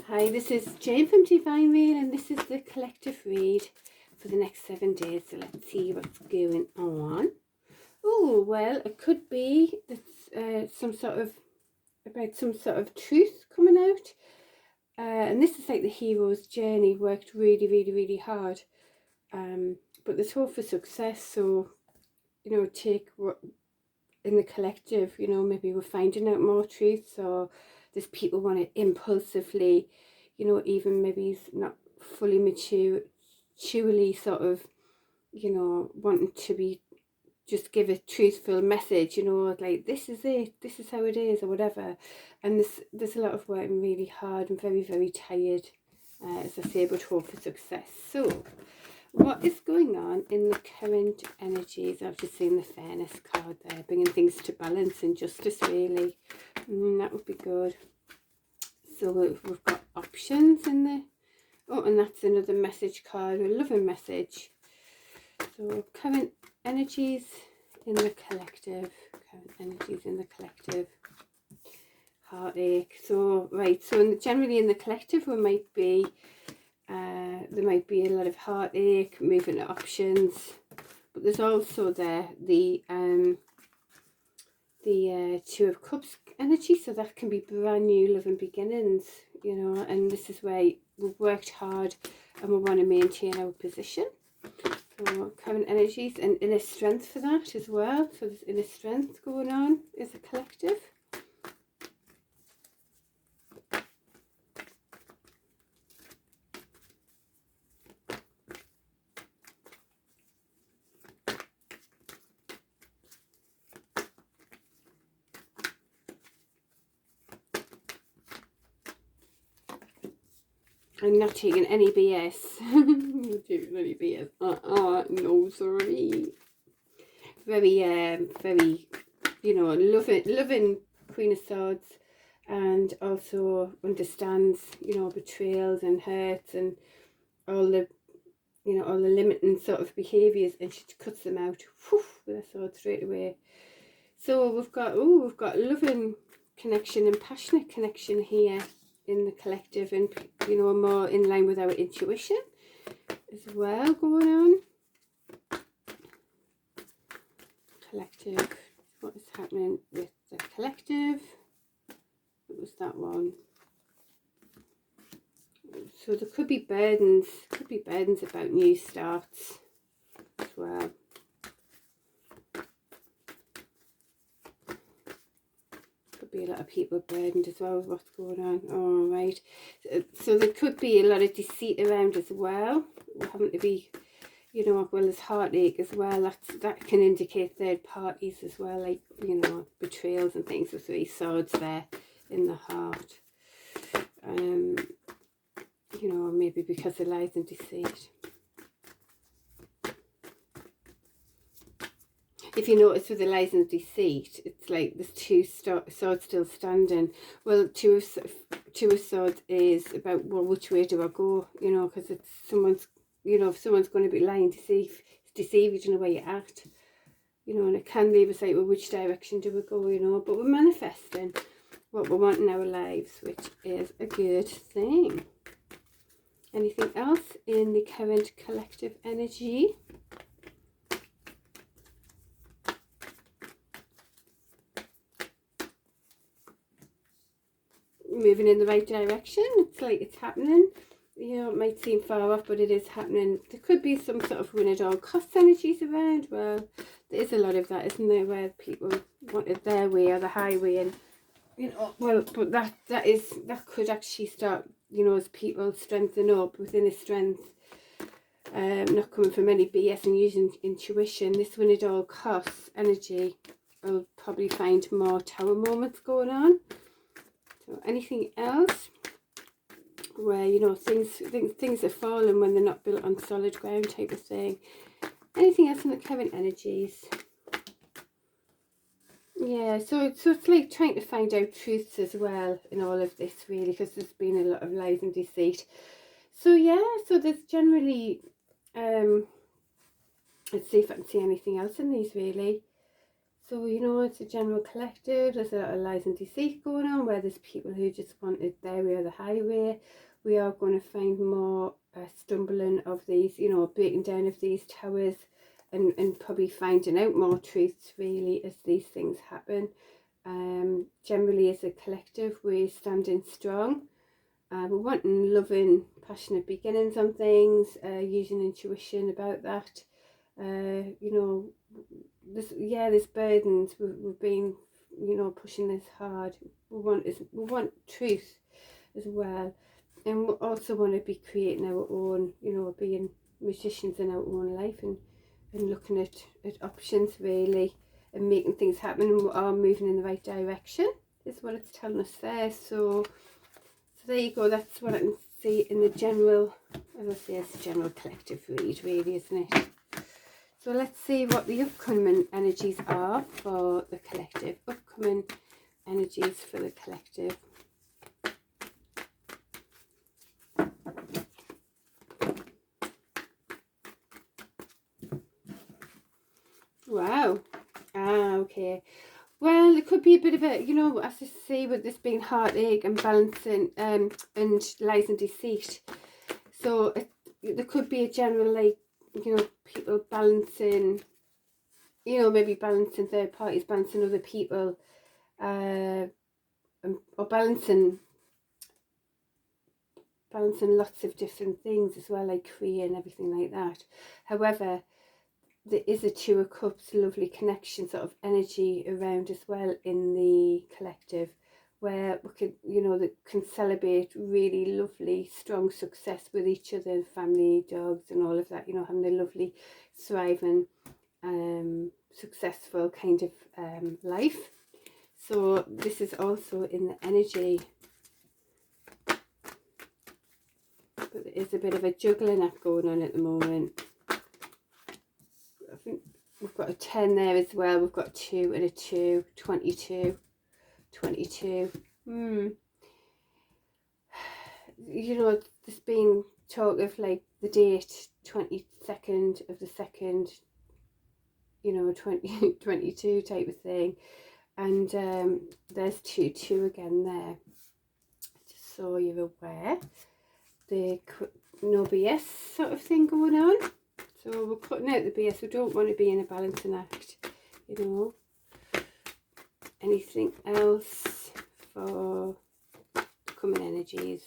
Hi, this is Jane from Divine Real, and this is the collective read for the next 7 days. So let's see what's going on. Oh, well, it could be that some sort of truth coming out. And this is like the hero's journey, worked really, really, really hard. But there's hope for success. So, take what in the collective, maybe we're finding out more truths, or there's people want to impulsively, even maybe it's not fully maturely sort of, wanting to be, just give a truthful message, like this is it, this is how it is, or whatever. And there's a lot of working really hard and very, very tired, as I say, but hope for success. So what is going on in the current energies? I've just seen the fairness card there, bringing things to balance and justice, really. That would be good. So we've got options in there. Oh, and that's another message card, a loving message. So current energies in the collective. Current energies in the collective. Heartache. So, right, so generally in the collective there might be a lot of heartache, moving to options, but there's also the Two of Cups energy, so that can be brand new loving beginnings, and this is where we've worked hard and we want to maintain our position. So current energies and inner strength for that as well. So there's inner strength going on as a collective. I'm not taking any BS. I'm not taking any BS. No, sorry. Very, loving Queen of Swords, and also understands, betrayals and hurts and all the, all the limiting sort of behaviours, and she cuts them out with a sword straight away. So we've got loving connection and passionate connection here in the collective, and more in line with our intuition as well going on. Collective, what is happening with the collective? What was that one? So there could be burdens about new starts as well. Be a lot of people burdened as well with what's going on. All right, so there could be a lot of deceit around as well. We're having to be, well as heartache as well. That can indicate third parties as well, like betrayals and things with 3 swords there in the heart. Maybe because of lies and deceit. If you notice with the lies and deceit, it's like there's 2 swords still standing. Well, two of swords is about, well, which way do I go? Because it's someone's, if someone's going to be lying, deceive you in the way you act. And it can leave us like, well, which direction do we go? But we're manifesting what we want in our lives, which is a good thing. Anything else in the current collective energy? Moving in the right direction. It's like it's happening. It might seem far off, but it is happening. There could be some sort of win at all cost energies around. Well, there is a lot of that, isn't there, where people wanted their way or the highway, and well, but that could actually start, as people strengthen up within a strength, not coming from any BS and using intuition. This win at all costs energy will probably find more tower moments going on. So anything else where things are falling when they're not built on solid ground type of thing? Anything else in the current energies? Yeah, so it's like trying to find out truths as well in all of this, really, because there's been a lot of lies and deceit. So yeah, so there's generally let's see if I can see anything else in these, really. So, you know, it's a general collective. There's a lot of lies and deceit going on, where there's people who just want it their way or the highway. We are going to find more stumbling of these, you know, breaking down of these towers, and probably finding out more truths really as these things happen. Generally as a collective, we're standing strong. We're wanting loving, passionate beginnings on things, using intuition about that. You know, there's burdens. We've been, you know, pushing this hard. We want truth as well, and we also want to be creating our own, you know, being musicians in our own life, and looking at options really, and making things happen, and we are moving in the right direction is what it's telling us there. So there you go. That's what I can see in the general, as I say, it's a general collective read really, isn't it? So let's see what the upcoming energies are for the collective. Upcoming energies for the collective. Wow. Okay. Well, it could be a bit of a, you know, as I say, with this being heartache and balancing, and lies and deceit. So there could be a general, like, you know, people balancing, you know, maybe balancing third parties, balancing other people, or balancing lots of different things as well, like career and everything like that. However, there is a Two of Cups, lovely connection sort of energy around as well in the collective, where we could, you know, that can celebrate really lovely, strong success with each other, family, dogs, and all of that. You know, having a lovely, thriving, successful kind of life. So this is also in the energy, but there is a bit of a juggling act going on at the moment. I think we've got a 10 there as well. We've got a 2 and a 2, 22. You know, there's been talk of like the date 22nd of the 2nd, you know, 2022 type of thing. And there's 2 again there, just so you're aware. The no BS sort of thing going on. So we're cutting out the BS. We don't want to be in a balancing act, you know. Anything else for coming energies?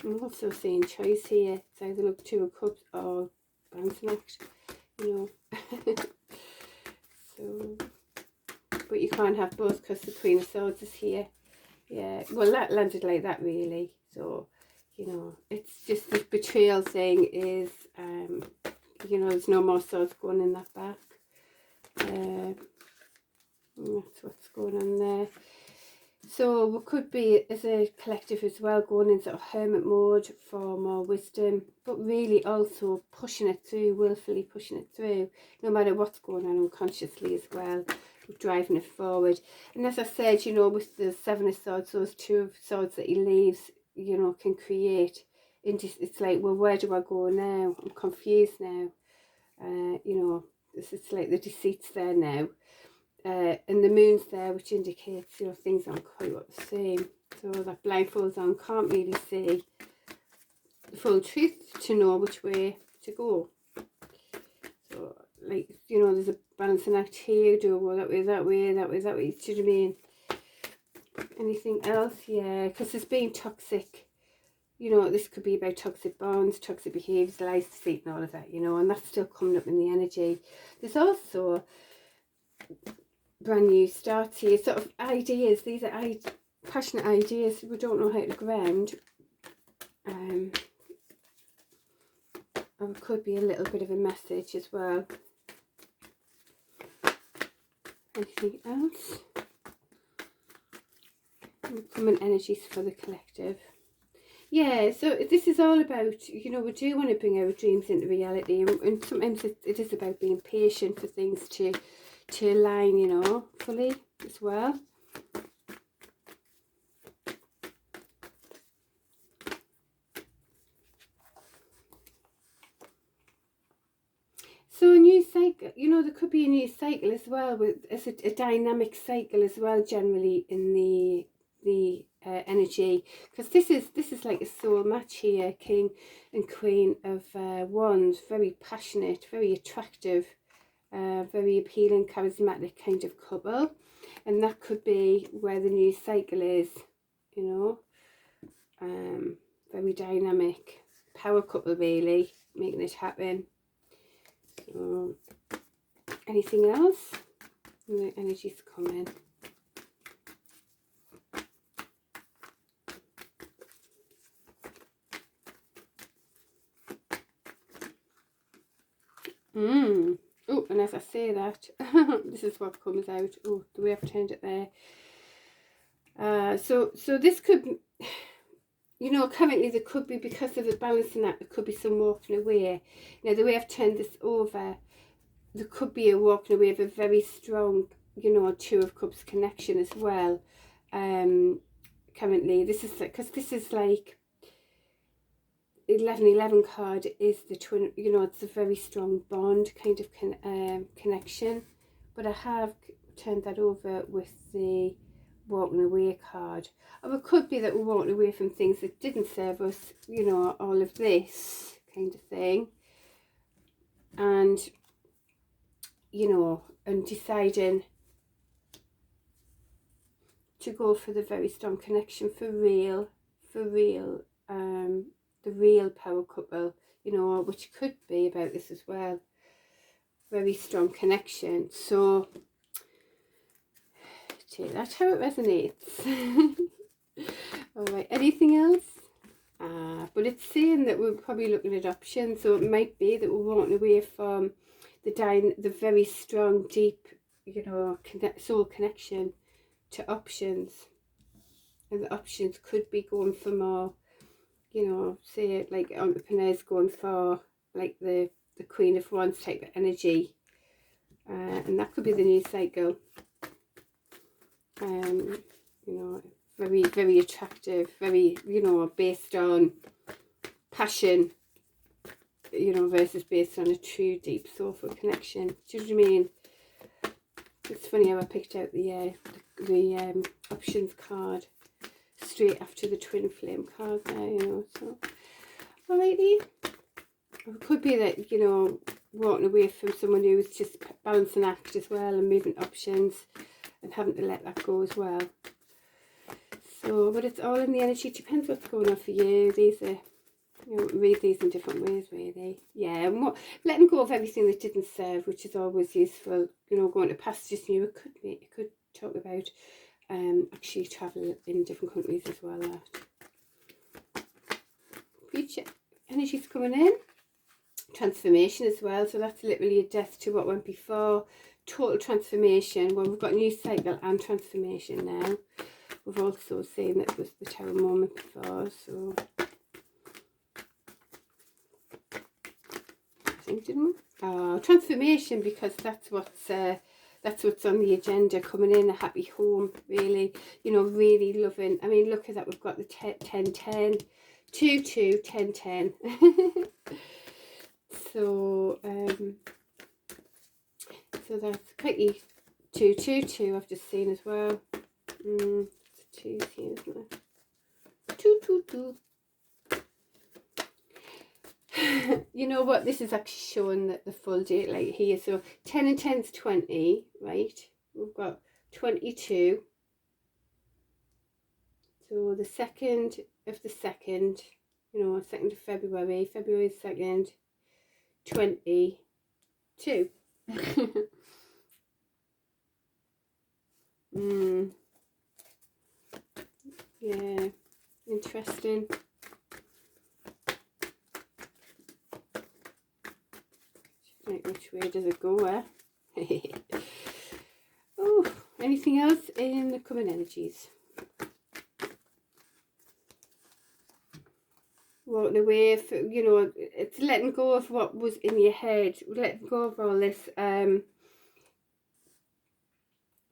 I'm also seeing choice here. It's either look Two of Cups or balancing act, you know. So, but you can't have both because the Queen of Swords is here. Yeah, well, that landed like that really. So, you know, it's just this betrayal thing is, you know, there's no more swords going in that back. That's what's going on there. So we could be, as a collective as well, going in sort of hermit mode for more wisdom, but really also pushing it through, willfully pushing it through, no matter what's going on unconsciously as well, driving it forward. And as I said, you know, with the 7 of Swords, those 2 of Swords that he leaves, you know, can create, it's like, well, where do I go now? I'm confused now. You know, it's like the deceit's there now. And the moon's there, which indicates, you know, things aren't quite what the same. So that blindfolds on, can't really see the full truth to know which way to go. So, like, you know, there's a balancing act here. Do I go that way, that way, that way, that way? Do you know what I mean? Anything else? Yeah, because there's being toxic. You know, this could be about toxic bonds, toxic behaviours, lies, deceit, and all of that. You know, and that's still coming up in the energy. There's also brand new starts here, sort of ideas. These are passionate ideas we don't know how to ground. And it could be a little bit of a message as well. Anything else? Common energies for the collective. Yeah, so this is all about, you know, we do want to bring our dreams into reality, and sometimes it is about being patient for things to align, you know, fully as well. be a new cycle as well, with it's a dynamic cycle as well, generally in the energy, because this is like a soul match here, King and Queen of Wands, very passionate, very attractive, very appealing, charismatic kind of couple, and that could be where the new cycle is, you know. Very dynamic power couple, really, making it happen. So, anything else? The energy's coming. Oh, and as I say that, this is what comes out. Oh, the way I've turned it there. So this could, you know, currently there could be, because of the balancing act, there could be some walking away. Now, the way I've turned this over, there could be a walking away of a very strong, you know, Two of Cups connection as well. Currently, this is like, because this is like 1111 card is the twin, you know, it's a very strong bond kind of connection, but I have turned that over with the walking away card. Or it could be that we're walking away from things that didn't serve us, you know, all of this kind of thing, and, you know, and deciding to go for the very strong connection for real, the real power couple, you know, which could be about this as well. Very strong connection. So take that how it resonates. All right, anything else? But it's saying that we're probably looking at options, so it might be that we're walking away from the very strong, deep, you know, soul connection to options, and the options could be going for more, you know, say like entrepreneurs going for like the Queen of Wands type of energy, and that could be the new cycle. You know, very, very attractive, very, you know, based on passion, you know, versus based on a true deep soulful connection. Do you know what I mean? It's funny how I picked out the options card straight after the twin flame card there, you know. So alrighty, it could be that, you know, walking away from someone who's just balancing act as well and moving options and having to let that go as well. So, but it's all in the energy. It depends what's going on for you. These are, you know, read these in different ways, really. Yeah, and what, letting go of everything that didn't serve, which is always useful. You know, going to passages new. It could talk about actually travel in different countries as well. Future energy's coming in. Transformation as well. So that's literally a death to what went before. Total transformation. Well, we've got a new cycle and transformation now. We've also seen that was the Tower moment before, so I think, didn't we? Oh, transformation, because that's what's on the agenda coming in. A happy home, really, you know, really loving. I mean, look at that, we've got the 1010, 22, 1010. So so that's pretty. 222 I've just seen as well. It's a 2 here, isn't it? 222. You know what, this is actually showing that the full date like here. So 10 and 10 is 20, right? We've got 22. So the 2nd of the 2nd, you know, 2nd of February, February 2nd, 22. Yeah, interesting. Right, which way does it go? Oh, anything else in the coming energies? Walking away, you know, it's letting go of what was in your head, letting go of all this, you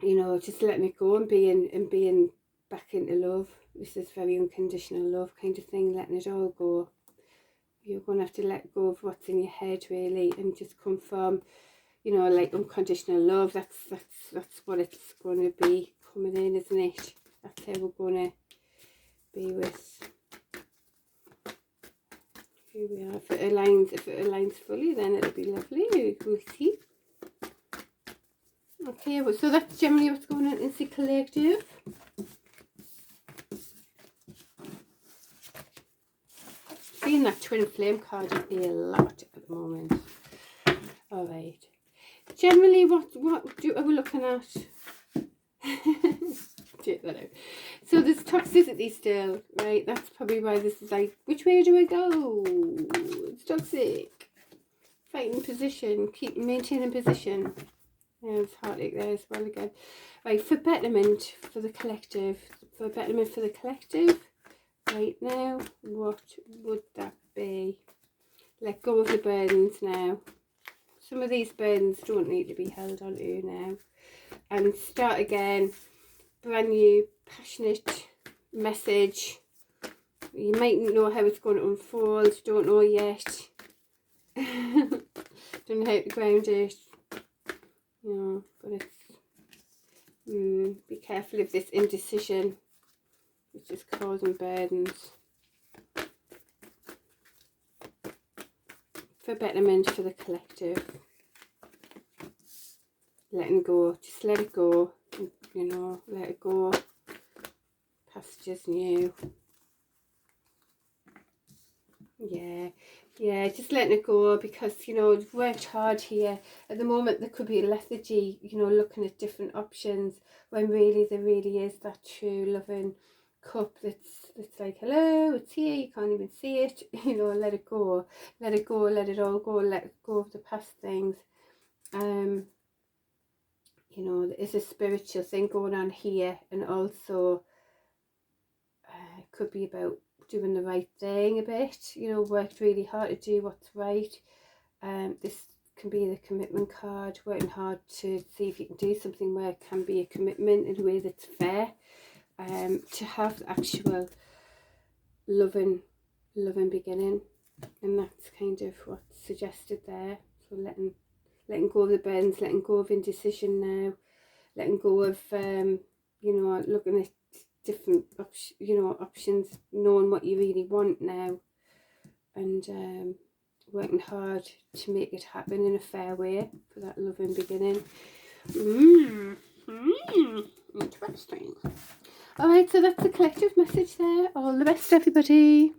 know, just letting it go and being back into love. This is very unconditional love kind of thing, letting it all go. You're going to have to let go of what's in your head, really, and just come from, you know, like unconditional love. That's what it's going to be coming in, isn't it? That's how we're going to be with who we are. If it aligns fully, then it'll be lovely. We'll see. Okay, well, so that's generally what's going on in the collective. Seeing that twin flame card a lot at the moment. All right. Generally, what are we looking at? Check that out. So there's toxicity still, right? That's probably why this is like, which way do I go? It's toxic. Fighting position, keep maintaining position. Yeah, it's heartache there as well again. Right, for betterment for the collective. For betterment for the collective. Right now, what would that be? Let go of the burdens now. Some of these burdens don't need to be held on to now. And start again. Brand new, passionate message. You mightn't know how it's going to unfold. Don't know yet. Don't know how to ground it. You know, but it's... be careful of this indecision, which is causing burdens. For betterment for the collective. Letting go. Just let it go. You know, let it go. Pastures new. Yeah, just letting it go, because, you know, we've worked hard here. At the moment, there could be a lethargy, you know, looking at different options, when really there really is that true loving cup that's like, hello, it's here, you can't even see it. You know, let it go. Let it go, let it all go, let go of the past things. You know, there is a spiritual thing going on here, and also it could be about doing the right thing a bit, you know, worked really hard to do what's right. This can be the commitment card, working hard to see if you can do something where it can be a commitment in a way that's fair, to have the actual loving beginning, and that's kind of what's suggested there. So letting go of the burdens, letting go of indecision now, letting go of you know, looking at different options, knowing what you really want now, and working hard to make it happen in a fair way for that loving beginning. Interesting. Alright, so that's the collective message there. All the best, everybody.